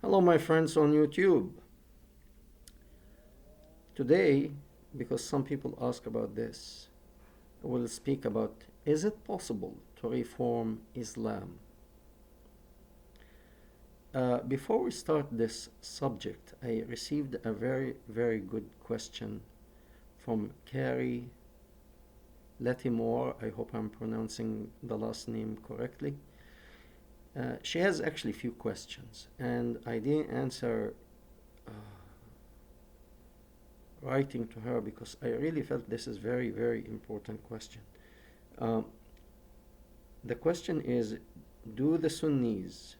Hello, my friends on YouTube. Today, because some people ask about this, we'll speak about, is it possible to reform Islam? Before we start this subject, I received a very, very good question from Carrie Latimore. I hope I'm pronouncing the last name correctly. She has actually a few questions, and I didn't answer uh, writing to her because I really felt this is very, very important question. Um, the question is, do the Sunnis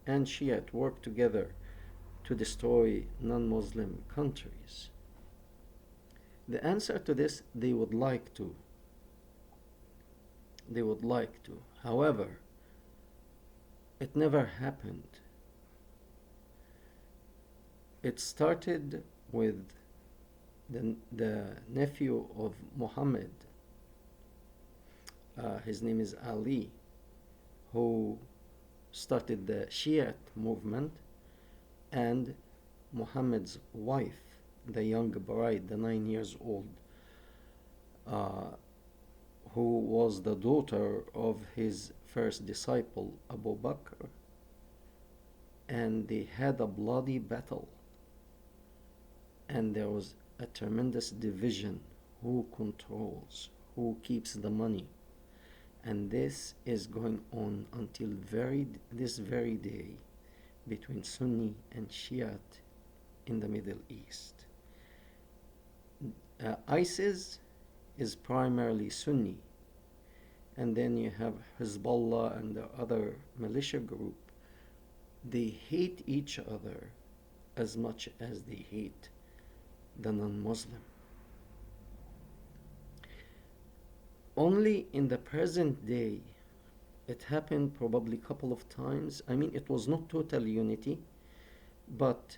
and Shiite work together to destroy non-Muslim countries? The answer to this, they would like to. They would like to. However, it never happened. It started with the nephew of Muhammad. His name is Ali, who started the Shiite movement, and Muhammad's wife, the young bride, the 9 years old, uh, who was the daughter of his first disciple, Abu Bakr, and they had a bloody battle, and there was a tremendous division: who controls, who keeps the money. And this is going on until this very day between Sunni and Shiite in the Middle East. ISIS is primarily Sunni, and then you have Hezbollah and the other militia group. They hate each other as much as they hate the non-Muslim. Only in the present day, it happened probably a couple of times. I mean, it was not total unity, but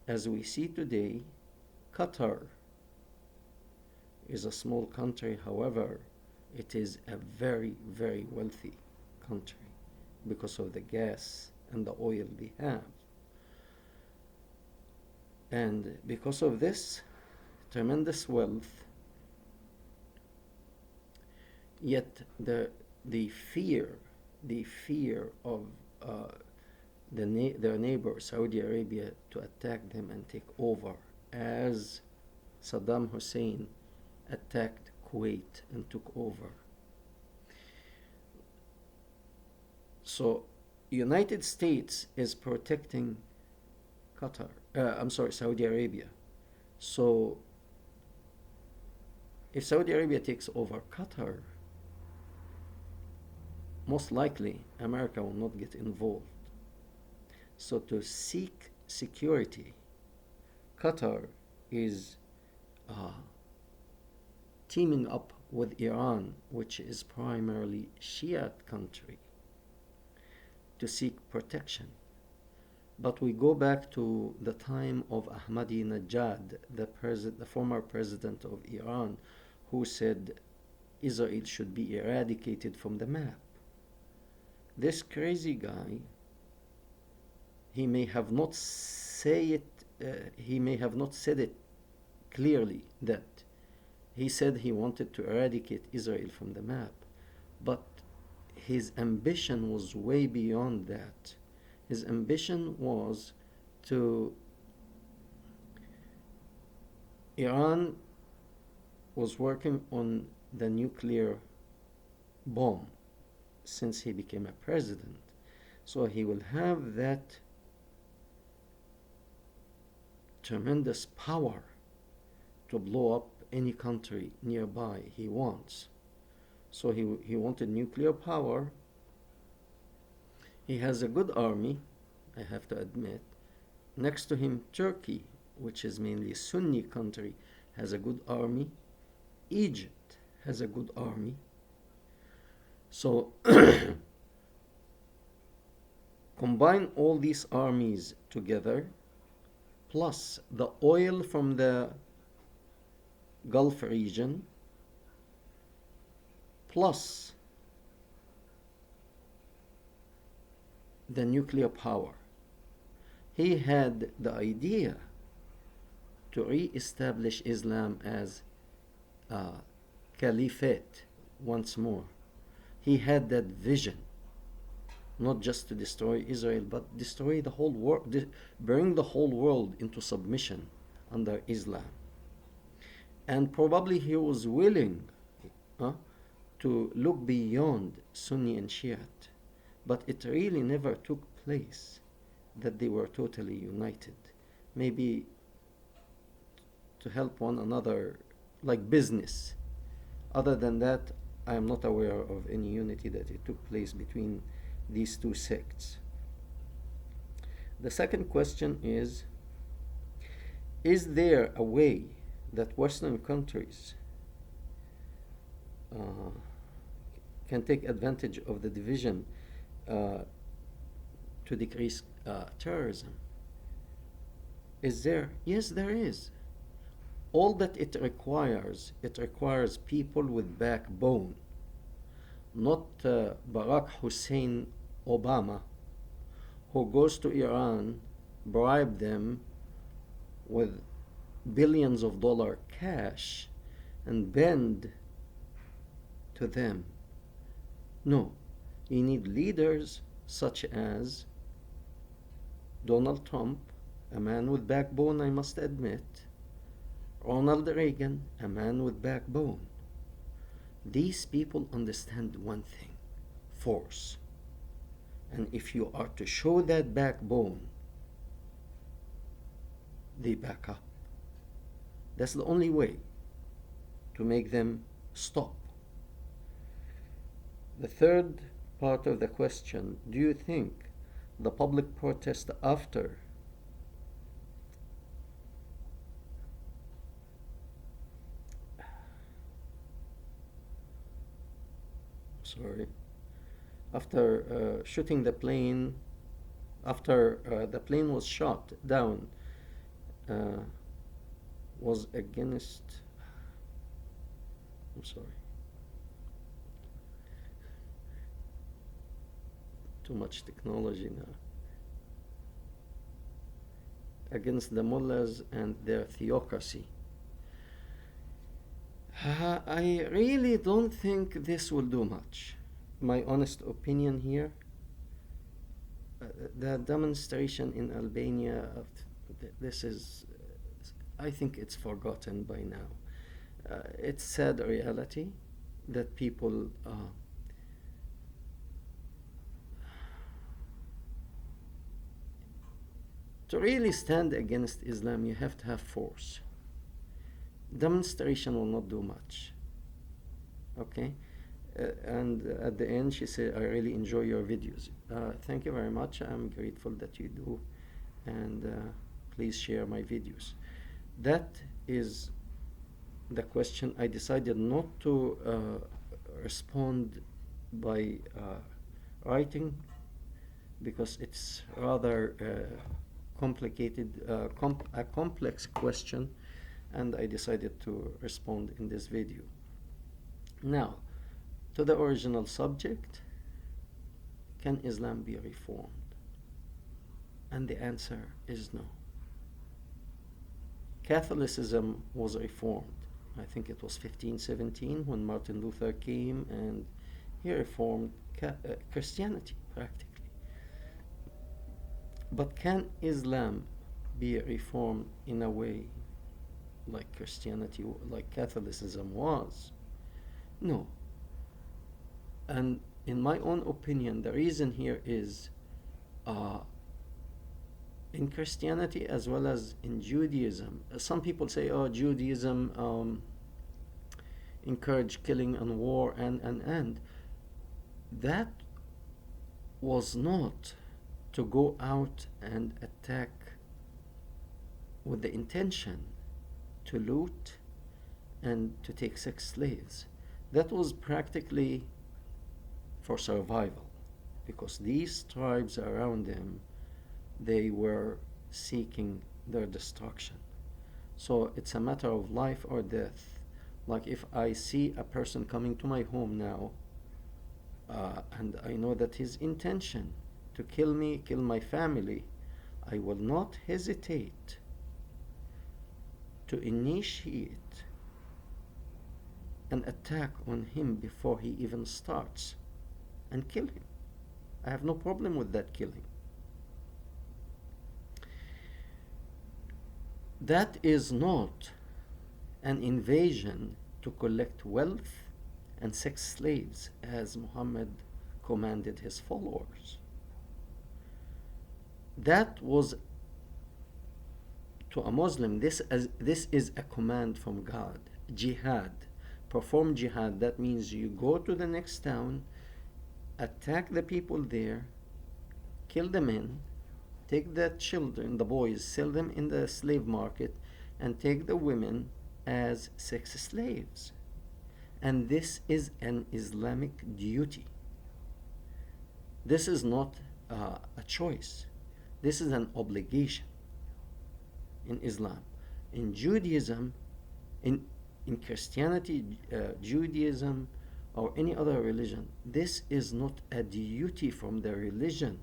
as we see today, Qatar is a small country. However, it is a very, very wealthy country because of the gas and the oil they have. And because of this tremendous wealth, yet the fear of their neighbor Saudi Arabia to attack them and take over, as Saddam Hussein attacked Kuwait and took over. So United States is protecting Saudi Arabia. So if Saudi Arabia takes over Qatar, most likely America will not get involved. So to seek security, Qatar is teaming up with Iran, which is primarily Shiite country, to seek protection. But we go back to the time of Ahmadinejad, the former president of Iran, who said Israel should be eradicated from the map. This crazy guy, he may have not said it clearly, that he said he wanted to eradicate Israel from the map, but his ambition was way beyond that. His ambition was to Iran was working on the nuclear bomb since he became a president. So he will have that tremendous power to blow up any country nearby he wants. So he wanted nuclear power. He has a good army, I have to admit. Next to him, Turkey, which is mainly a Sunni country, has a good army. Egypt has a good army. So combine all these armies together, plus the oil from the Gulf region, plus the nuclear power. He had the idea to re-establish Islam as a caliphate once more. He had that vision, not just to destroy Israel, but destroy the whole world, bring the whole world into submission under Islam. And probably he was willing uh, to look beyond Sunni and Shiite, but it really never took place that they were totally united. Maybe to help one another like business. Other than that, I am not aware of any unity that it took place between these two sects. The second question is there a way that Western countries can take advantage of the division to decrease terrorism? Is there? Yes, there is. All that it requires people with backbone, not Barack Hussein Obama, who goes to Iran, bribe them with billions of dollars cash, and bend to them. No, you need leaders such as Donald Trump, a man with backbone, I must admit, Ronald Reagan, a man with backbone. These people understand one thing: force. And if you are to show that backbone, they back up. That's the only way to make them stop. The third part of the question: do you think the public protest after shooting the plane, after the plane was shot down, was against, I'm sorry, too much technology now, against the mullahs and their theocracy? I really don't think this will do much. My honest opinion here, the demonstration in Albania, this is, I think it's forgotten by now. It's sad reality that people to really stand against Islam, you have to have force. Demonstration will not do much. Okay? And at the end, she said, I really enjoy your videos. Thank you very much. I'm grateful that you do. And please share my videos. That is the question. I decided not to respond by writing, because it's rather complicated, a complex question, and I decided to respond in this video. Now, to the original subject: can Islam be reformed? And the answer is no. Catholicism was reformed. I think it was 1517 when Martin Luther came and he reformed Christianity practically. But can Islam be reformed in a way like Christianity, like Catholicism was? No. And in my own opinion, the reason here is in Christianity as well as in Judaism. Some people say, oh, Judaism encouraged killing and war, and that was not to go out and attack with the intention to loot and to take sex slaves. That was practically for survival, because these tribes around them, they were seeking their destruction. So it's a matter of life or death. Like if I see a person coming to my home now, and I know that his intention to kill me, kill my family, I will not hesitate to initiate an attack on him before he even starts and kill him. I have no problem with that killing. That is not an invasion to collect wealth and sex slaves as Muhammad commanded his followers. That was, to a Muslim, this is a command from God. Jihad. Perform jihad. That means you go to the next town, attack the people there, kill the men, take the children, the boys, sell them in the slave market, and take the women as sex slaves. And this is an Islamic duty. This is not a choice. This is an obligation in Islam. In Judaism, in Christianity, Judaism, or any other religion, this is not a duty from the religion.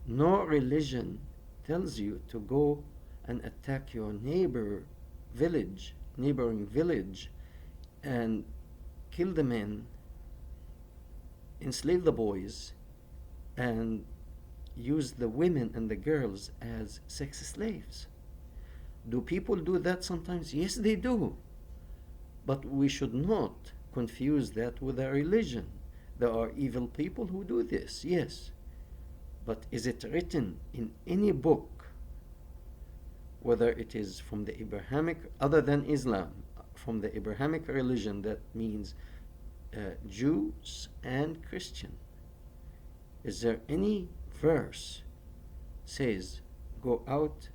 No religion tells you to go and attack your neighboring village, and kill the men, enslave the boys, and use the women and the girls as sex slaves. Do people do that sometimes? Yes, they do. But we should not confuse that with a religion. There are evil people who do this, yes. But is it written in any book, whether it is from the Abrahamic, other than Islam, from the Abrahamic religion, that means Jews and Christian, is there any verse says go out,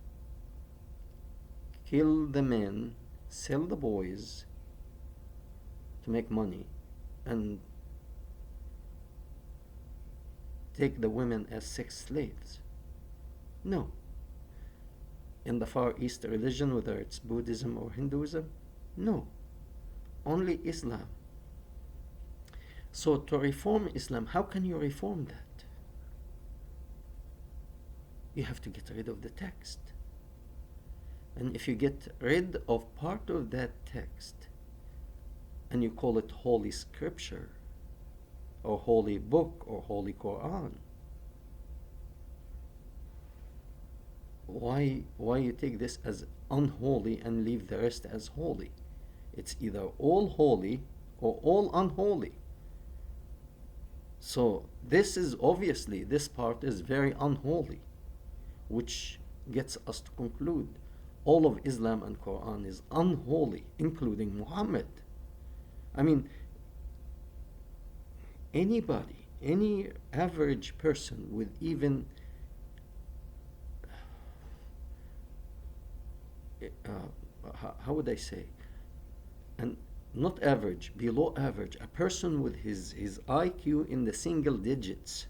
kill the men, sell the boys to make money, and take the women as sex slaves? No. In the Far East religion, whether it's Buddhism or Hinduism, no. Only Islam. So to reform Islam, how can you reform that? You have to get rid of the text. And if you get rid of part of that text and you call it Holy Scripture or Holy Book or Holy Quran, why you take this as unholy and leave the rest as holy? It's either all holy or all unholy. So this is obviously, this part is very unholy, which gets us to conclude all of Islam and Quran is unholy, including Muhammad. I mean, anybody, any average person with even how would I say, and not average, below average, a person with his IQ in the single digit,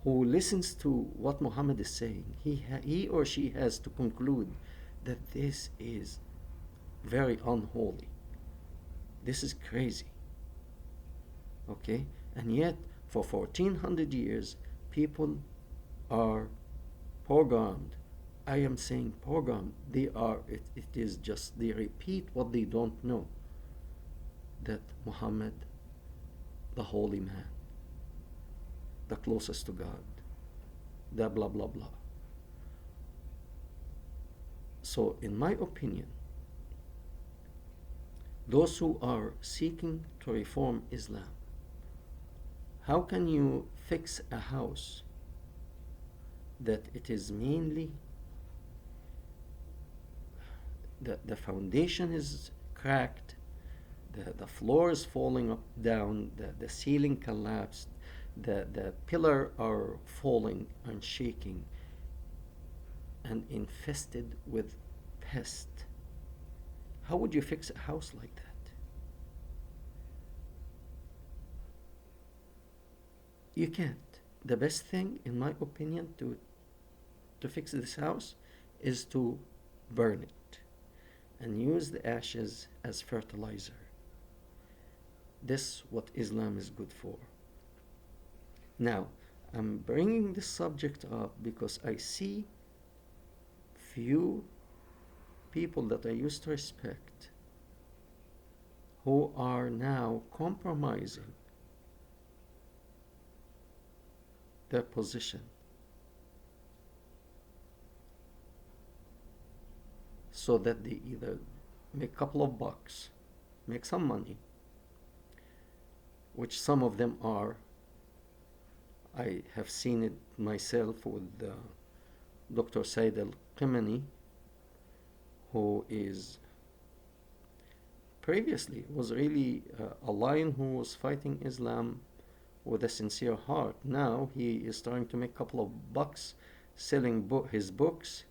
who listens to what Muhammad is saying, he or she has to conclude that this is very unholy. This is crazy. Okay? And yet, for 1400 years, people are programmed. I am saying programmed. They are, it is just, they repeat what they don't know. That Muhammad, the holy man, the closest to God, the blah blah blah. So in my opinion, those who are seeking to reform Islam, how can you fix a house that it is mainly the foundation is cracked, the floor is falling down, the ceiling collapsed, the pillar are falling and shaking, and infested with pest? How would you fix a house like that? You can't. The best thing, in my opinion, to fix this house is to burn it and use the ashes as fertilizer. This is what Islam is good for. Now, I'm bringing this subject up because I see few people that I used to respect who are now compromising their position so that they either make a couple of bucks, make some money, which some of them are. I have seen it myself with Dr. Said al-Qimani, who is previously was really a lion who was fighting Islam with a sincere heart. Now he is trying to make a couple of bucks selling his books,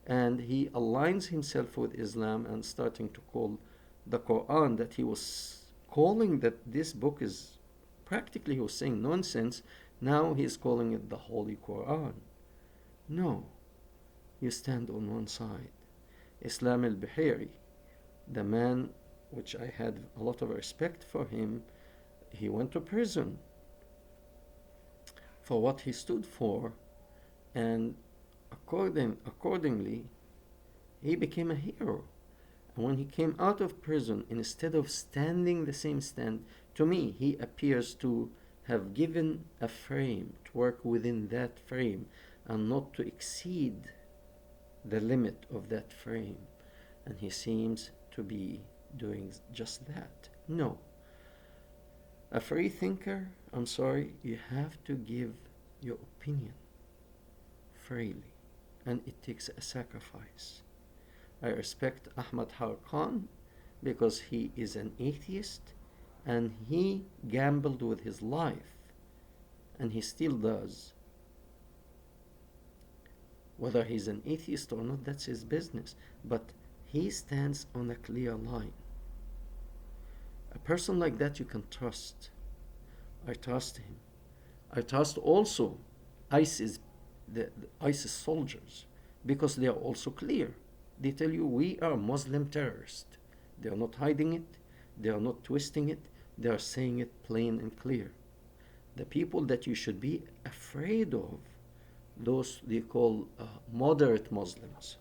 and he aligns himself with Islam and starting to call the Quran that he was calling that this book is practically, he was saying nonsense. Now he is calling it the Holy Quran. No, you stand on one side. Islam al-Bihiri, the man which I had a lot of respect for him, he went to prison for what he stood for, and accordingly, he became a hero. And when he came out of prison, instead of standing the same stand, to me, he appears to have given a frame, to work within that frame, and not to exceed the limit of that frame. And he seems to be doing just that. No. A free thinker, I'm sorry, you have to give your opinion freely, and it takes a sacrifice. I respect Ahmad Harqan because he is an atheist and he gambled with his life, and he still does. Whether he's an atheist or not, that's his business, but he stands on a clear line. A person like that you can trust. I trust him. I trust also ISIS, the ISIS soldiers, because they are also clear. They tell you we are Muslim terrorists. They are not hiding it. They are not twisting it. They are saying it plain and clear. The people that you should be afraid of, those they call moderate Muslims.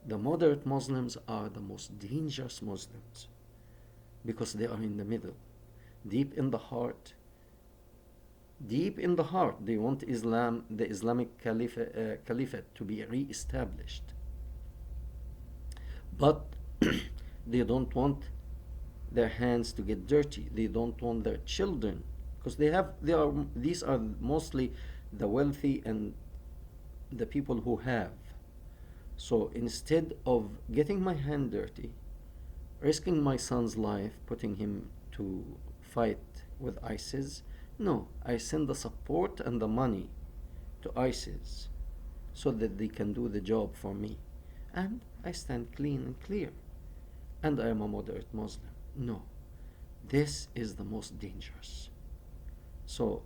The moderate Muslims are the most dangerous Muslims because they are in the middle. Deep in the heart, they want Islam, the Islamic caliphate to be re-established. But they don't want their hands to get dirty. They don't want their children, because these are mostly the wealthy and the people who have. So instead of getting my hand dirty, risking my son's life, putting him to fight with ISIS, no, I send the support and the money to ISIS so that they can do the job for me. And I stand clean and clear. And I am a moderate Muslim. No, this is the most dangerous. So,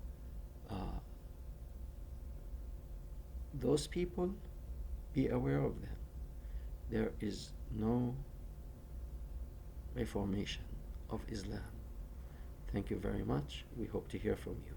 those people, be aware of them. There is no reformation of Islam. Thank you very much. We hope to hear from you.